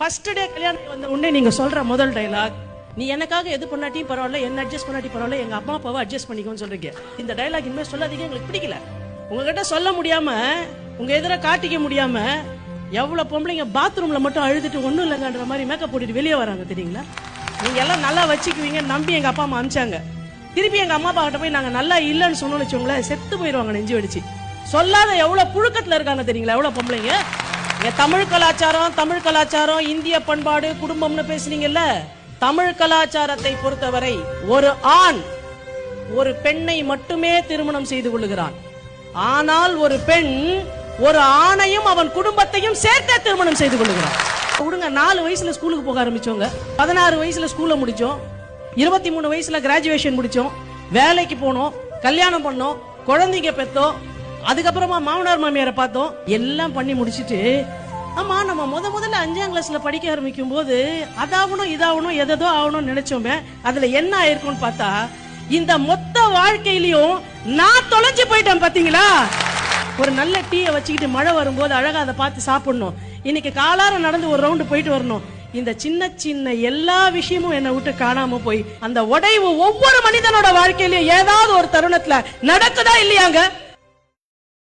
First day கல்யாணம் வந்த உடனே நீங்க சொல்ற முதல் டைலாக், நீ எனக்காக எது பண்ணாட்டியும் பரவாயில்ல, என்ன அட்ஜஸ்ட் பண்ணாட்டி பரவாயில்ல, எங்க அம்மா அப்பாவை அட்ஜஸ்ட் பண்ணிக்கோன்னு சொல்றீங்க. இந்த டைலாக் இனிமே சொல்லாதீங்க, எங்களுக்கு பிடிக்கல. உங்ககிட்ட சொல்ல முடியாம, உங்க எதிர காட்டிக்க முடியாம எவ்வளவு பொம்பளைங்க பாத்ரூம்ல மட்டும் அழுதுட்டு ஒண்ணும் இல்லைங்கன்ற மாதிரி மேக்கப் போட்டுட்டு வெளியே வராங்க தெரியுங்களா? நீங்க எல்லாம் நல்லா வச்சுக்குவீங்க நம்பி எங்க அப்பா அம்மா அனுப்பிச்சாங்க. திருப்பி எங்க அம்மா அப்பா கிட்ட போய் நாங்க நல்லா இல்லைன்னு சொன்னோம்னு வச்சோங்களேன், செத்து போயிடுவாங்க நெஞ்சு வெடிச்சு. சொல்லாத எவ்வளவு புழுக்கத்துல இருக்காங்க தெரியுங்களா எவ்வளவு பொம்பளைங்க. தமிழ் கலாச்சாரம், இந்திய பண்பாடு, குடும்பம்னு பேசுனீங்கல்ல. தமிழ் கலாச்சாரத்தை பொறுத்தவரை ஒரு ஆண் ஒரு பெண்ணை மட்டுமே திருமணம் செய்து கொள்ளுகிறான். ஆனால் ஒரு பெண் ஒரு ஆணையும் அவன் குடும்பத்தையும் சேர்த்தே திருமணம் செய்து கொள்ளுகிறான். விடுங்க, 4 வயசுல ஸ்கூலுக்கு போக ஆரம்பிச்சோங்க, 16 வயசுல ஸ்கூல்ல முடிச்சோம், 23 வயசுல கிராஜுவேஷன் முடிச்சோம், வேலைக்கு போனோம், கல்யாணம் பண்ணோம், குழந்தைங்க பெத்தோம், அதுக்கப்புறமா மாமனார் மாமியாரை பார்த்தோம், எல்லாம் பண்ணி முடிச்சிட்டு ஆமா நம்ம முதல்ல 5ஆம் கிளாஸ்ல படிக்க ஆரம்பிக்கும் போது அதாகணும் இதாகணும் எதோ ஆகணும்னு நினைச்சோமே, அதுல என்ன ஆயிருக்கும்னு பார்த்தா இந்த மொத்த வாழ்க்கையிலயும் நான் தொலைஞ்சு போயிட்டேன் பாத்தீங்களா. ஒரு நல்ல டீயை வச்சுக்கிட்டு மழை வரும்போது அழகா அதை பார்த்து சாப்பிடணும், இன்னைக்கு காலார நடந்து ஒரு ரவுண்டு போயிட்டு வரணும். இந்த சின்ன எல்லா விஷயமும் என்னை விட்டு காணாம போய் அந்த உடைவு ஒவ்வொரு மனிதனோட வாழ்க்கையிலயும் ஏதாவது ஒரு தருணத்துல நடக்குதா இல்லையாங்க?